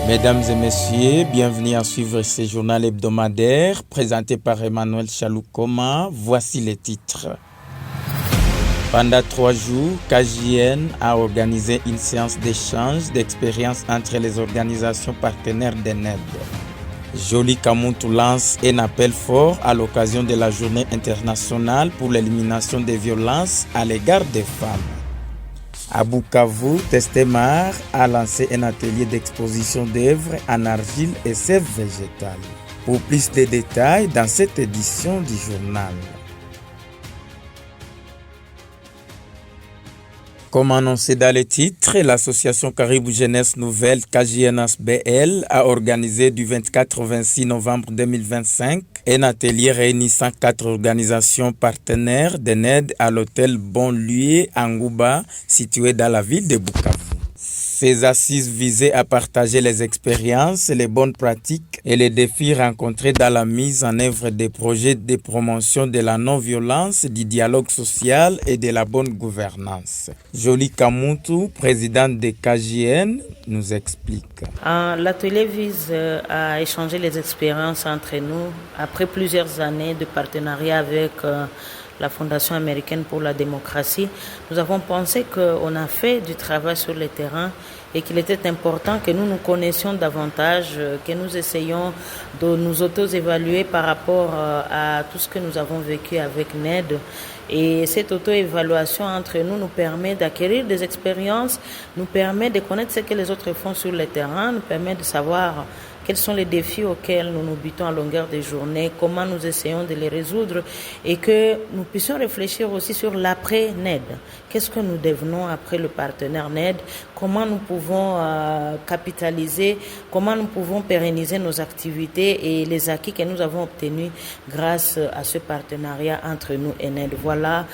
Mesdames et messieurs, bienvenue à suivre ce journal hebdomadaire présenté par Emmanuel Chaloukoma. Voici les titres. Pendant 3 jours, KJN a organisé une séance d'échange d'expériences entre les organisations partenaires d'ENED. Joly Kamuntu lance un appel fort à l'occasion de la journée internationale pour l'élimination des violences à l'égard des femmes. À Bukavu, Testemar a lancé un atelier d'exposition d'œuvres en argile et sève végétale. Pour plus de détails dans cette édition du journal. Comme annoncé dans les titres, l'association Caribou Jeunesse Nouvelle KJNSBL a organisé du 24 au 26 novembre 2025 un atelier réunissant 4 organisations partenaires d'ENED à l'hôtel Bonlieu Angouba, situé dans la ville de Bukavu. Ces assises visaient à partager les expériences, les bonnes pratiques et les défis rencontrés dans la mise en œuvre des projets de promotion de la non-violence, du dialogue social et de la bonne gouvernance. Joly Kamuntu, présidente de KJN, nous explique. L'atelier vise à échanger les expériences entre nous après plusieurs années de partenariat avec la Fondation américaine pour la démocratie. Nous avons pensé qu'on a fait du travail sur le terrain et qu'il était important que nous nous connaissions davantage, que nous essayions de nous auto-évaluer par rapport à tout ce que nous avons vécu avec NED. Et cette auto-évaluation entre nous permet d'acquérir des expériences, nous permet de connaître ce que les autres font sur le terrain, nous permet de savoir quels sont les défis auxquels nous nous butons à longueur de journée, comment nous essayons de les résoudre et que nous puissions réfléchir aussi sur l'après-NED. Qu'est-ce que nous devenons après le partenaire NED? Comment nous pouvons capitaliser, comment nous pouvons pérenniser nos activités et les acquis que nous avons obtenus grâce à ce partenariat entre nous et NED. Voilà,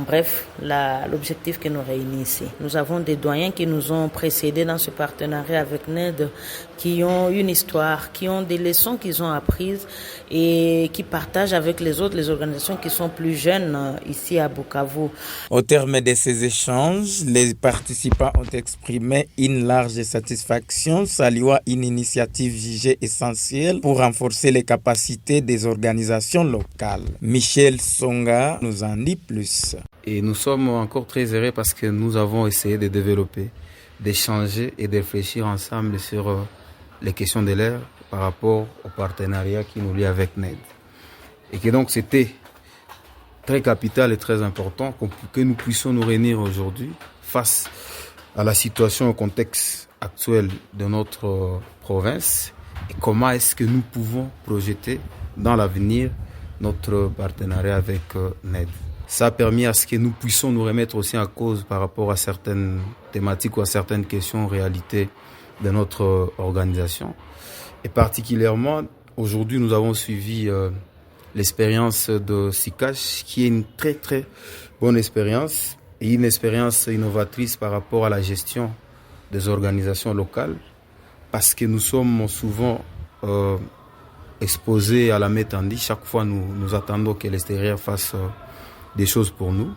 bref, l'objectif que nous réunit ici. Nous avons des doyens qui nous ont précédés dans ce partenariat avec NED, qui ont une histoire, qui ont des leçons qu'ils ont apprises et qui partagent avec les autres, les organisations qui sont plus jeunes ici à Bukavu. Au terme de ces échanges, les participants ont exprimé une large satisfaction, saluant une initiative jugée essentielle pour renforcer les capacités des organisations locales. Michel Songa nous en dit plus. Et nous sommes encore très heureux parce que nous avons essayé de développer, d'échanger et de réfléchir ensemble sur les questions de l'ère par rapport au partenariat qui nous lie avec NED. Et que donc c'était très capital et très important que nous puissions nous réunir aujourd'hui face à la situation, au contexte actuel de notre province et comment est-ce que nous pouvons projeter dans l'avenir notre partenariat avec NED. Ça a permis à ce que nous puissions nous remettre aussi en cause par rapport à certaines thématiques ou à certaines questions en réalité de notre organisation. Et particulièrement, aujourd'hui, nous avons suivi l'expérience de SICACH, qui est une très très bonne expérience et une expérience innovatrice par rapport à la gestion des organisations locales, parce que nous sommes souvent exposés à la métendie. Chaque fois, nous attendons que l'extérieur fasse des choses pour nous.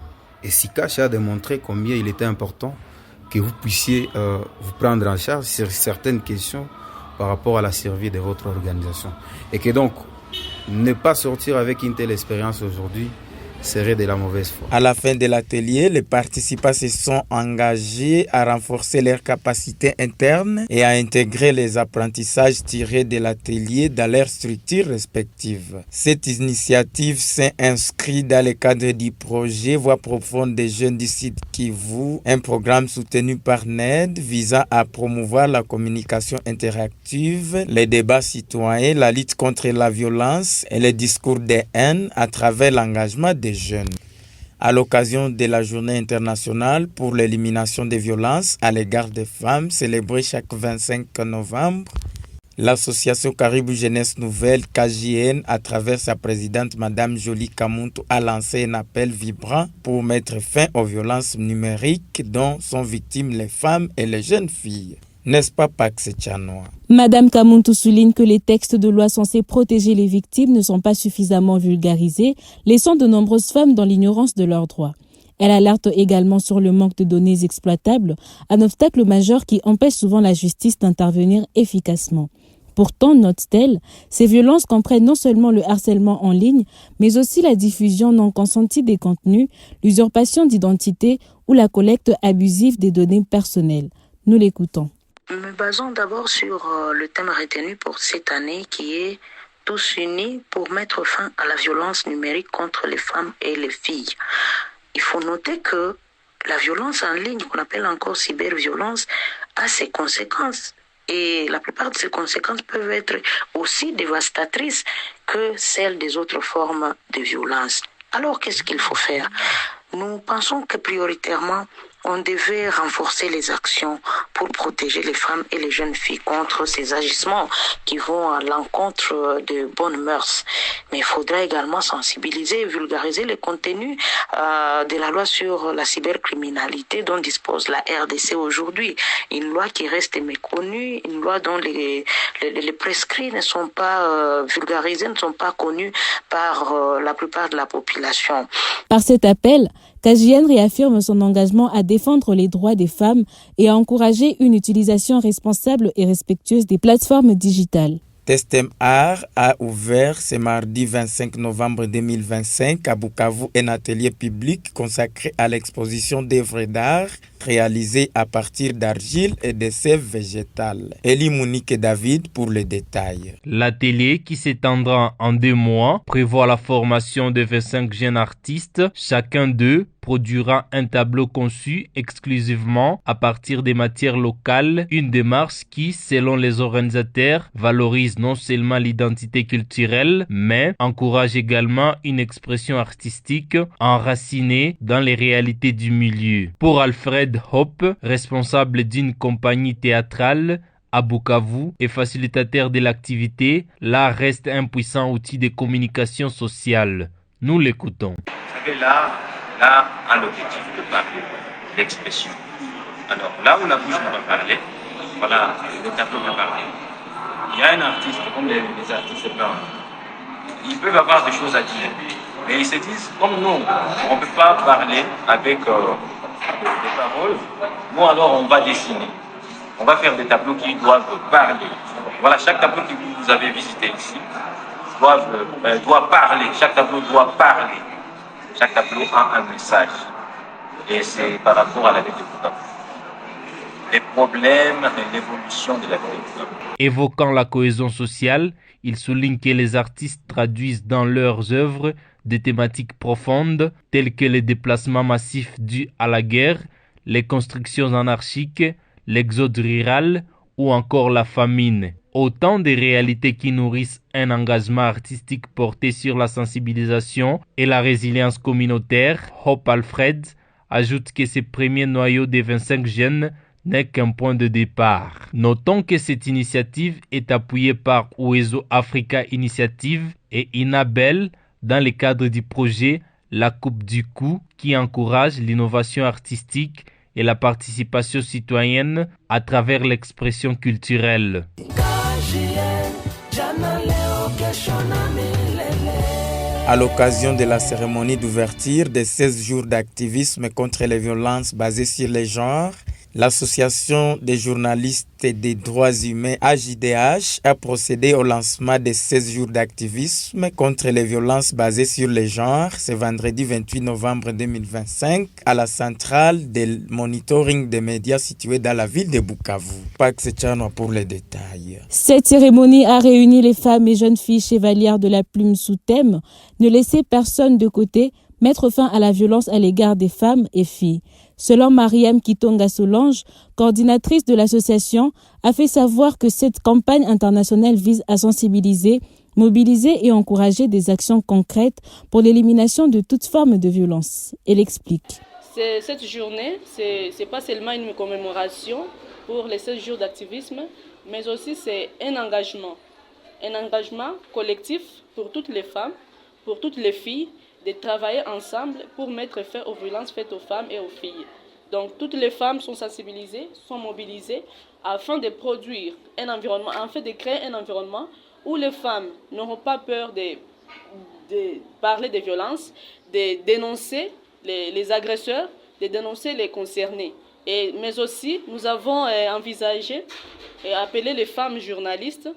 Et SICACH a démontré combien il était important que vous puissiez vous prendre en charge sur certaines questions par rapport à la survie de votre organisation. Et que donc, ne pas sortir avec une telle expérience aujourd'hui serait de la mauvaise foi. À la fin de l'atelier, les participants se sont engagés à renforcer leurs capacités internes et à intégrer les apprentissages tirés de l'atelier dans leurs structures respectives. Cette initiative s'est inscrite dans le cadre du projet Voix profonde des jeunes du Sud Kivu, un programme soutenu par NED visant à promouvoir la communication interactive, les débats citoyens, la lutte contre la violence et les discours de haine à travers l'engagement des jeunes. À l'occasion de la journée internationale pour l'élimination des violences à l'égard des femmes, célébrée chaque 25 novembre, l'association Caribou Jeunesse Nouvelle KJN, à travers sa présidente Madame Joly Kamuntu, a lancé un appel vibrant pour mettre fin aux violences numériques dont sont victimes les femmes et les jeunes filles. N'est-ce pas, Pax Tchanoa? Madame Kamuntu souligne que les textes de loi censés protéger les victimes ne sont pas suffisamment vulgarisés, laissant de nombreuses femmes dans l'ignorance de leurs droits. Elle alerte également sur le manque de données exploitables, un obstacle majeur qui empêche souvent la justice d'intervenir efficacement. Pourtant, note-t-elle, ces violences comprennent non seulement le harcèlement en ligne, mais aussi la diffusion non consentie des contenus, l'usurpation d'identité ou la collecte abusive des données personnelles. Nous l'écoutons. Me basons d'abord sur le thème retenu pour cette année qui est « Tous unis pour mettre fin à la violence numérique contre les femmes et les filles ». Il faut noter que la violence en ligne, qu'on appelle encore cyberviolence, a ses conséquences. Et la plupart de ces conséquences peuvent être aussi dévastatrices que celles des autres formes de violence. Alors, qu'est-ce qu'il faut faire? Nous pensons que prioritairement, on devait renforcer les actions pour protéger les femmes et les jeunes filles contre ces agissements qui vont à l'encontre de bonnes mœurs. Mais il faudra également sensibiliser et vulgariser les contenus de la loi sur la cybercriminalité dont dispose la RDC aujourd'hui. Une loi qui reste méconnue, une loi dont les prescrits ne sont pas vulgarisés, ne sont pas connus par la plupart de la population. Par cet appel, KJN réaffirme son engagement à défendre les droits des femmes et à encourager une utilisation responsable et respectueuse des plateformes digitales. Testem Art a ouvert ce mardi 25 novembre 2025 à Bukavu un atelier public consacré à l'exposition d'œuvres d'art réalisées à partir d'argile et de sève végétale. Elie Monique David pour les détails. L'atelier, qui s'étendra en 2 mois, prévoit la formation de 25 jeunes artistes. Chacun d'eux produira un tableau conçu exclusivement à partir des matières locales, une démarche qui, selon les organisateurs, valorise non seulement l'identité culturelle, mais encourage également une expression artistique enracinée dans les réalités du milieu. Pour Alfred Hope, responsable d'une compagnie théâtrale à Bukavu et facilitateur de l'activité, l'art reste un puissant outil de communication sociale. Nous l'écoutons. Vous savez, l'art a l'objectif de parler, l'expression. Alors là où la bouche ne va parler, voilà, le tableau va parler. Il y a un artiste, comme les artistes blancs, ils peuvent avoir des choses à dire, mais ils se disent, comme nous, on ne peut pas parler avec des paroles, nous alors on va dessiner. On va faire des tableaux qui doivent parler. Voilà, chaque tableau que vous avez visité ici doit parler. Chaque tableau doit parler. Chaque tableau a un message. Et c'est par rapport à la vie de Bukavu. Les problèmes et l'évolution de la vie de Bukavu. Évoquant la cohésion sociale, il souligne que les artistes traduisent dans leurs œuvres des thématiques profondes telles que les déplacements massifs dus à la guerre, les constructions anarchiques, l'exode rural ou encore la famine. Autant de réalités qui nourrissent un engagement artistique porté sur la sensibilisation et la résilience communautaire. Hope Alfred ajoute que ce premier noyau des 25 jeunes n'est qu'un point de départ. Notons que cette initiative est appuyée par Oezo Africa Initiative et Inabel dans le cadre du projet La Coupe du Cou qui encourage l'innovation artistique et la participation citoyenne à travers l'expression culturelle. À l'occasion de la cérémonie d'ouverture des 16 jours d'activisme contre les violences basées sur les genres, l'Association des journalistes des droits humains AJDH a procédé au lancement des 16 jours d'activisme contre les violences basées sur les genres ce vendredi 28 novembre 2025 à la centrale de monitoring des médias située dans la ville de Bukavu. Pax Tchano pour les détails. Cette cérémonie a réuni les femmes et jeunes filles chevalières de la plume sous thème « Ne laisser personne de côté, mettre fin à la violence à l'égard des femmes et filles ». Selon Mariam Kitonga Solange, coordinatrice de l'association, a fait savoir que cette campagne internationale vise à sensibiliser, mobiliser et encourager des actions concrètes pour l'élimination de toute forme de violence. Elle explique. Cette journée, c'est pas seulement une commémoration pour les 16 jours d'activisme, mais aussi c'est un engagement collectif pour toutes les femmes, pour toutes les filles, de travailler ensemble pour mettre fin aux violences faites aux femmes et aux filles. Donc toutes les femmes sont sensibilisées, sont mobilisées afin de produire un environnement, afin de créer un environnement où les femmes n'auront pas peur de parler des violences, de dénoncer les agresseurs, de dénoncer les concernés. Mais aussi, nous avons envisagé et appelé les femmes journalistes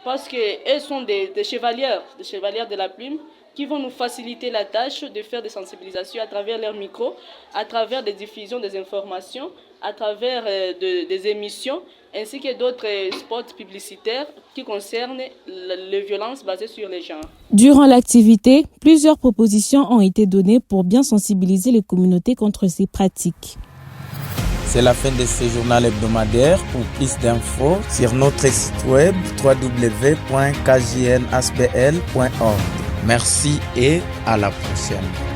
parce qu'elles sont des chevalières de la plume qui vont nous faciliter la tâche de faire des sensibilisations à travers leurs micros, à travers des diffusions des informations, à travers des émissions, ainsi que d'autres spots publicitaires qui concernent les violences basées sur les genres. Durant l'activité, plusieurs propositions ont été données pour bien sensibiliser les communautés contre ces pratiques. C'est la fin de ce journal hebdomadaire. Pour plus d'infos sur notre site web www.kjnasbl.org. Merci et à la prochaine.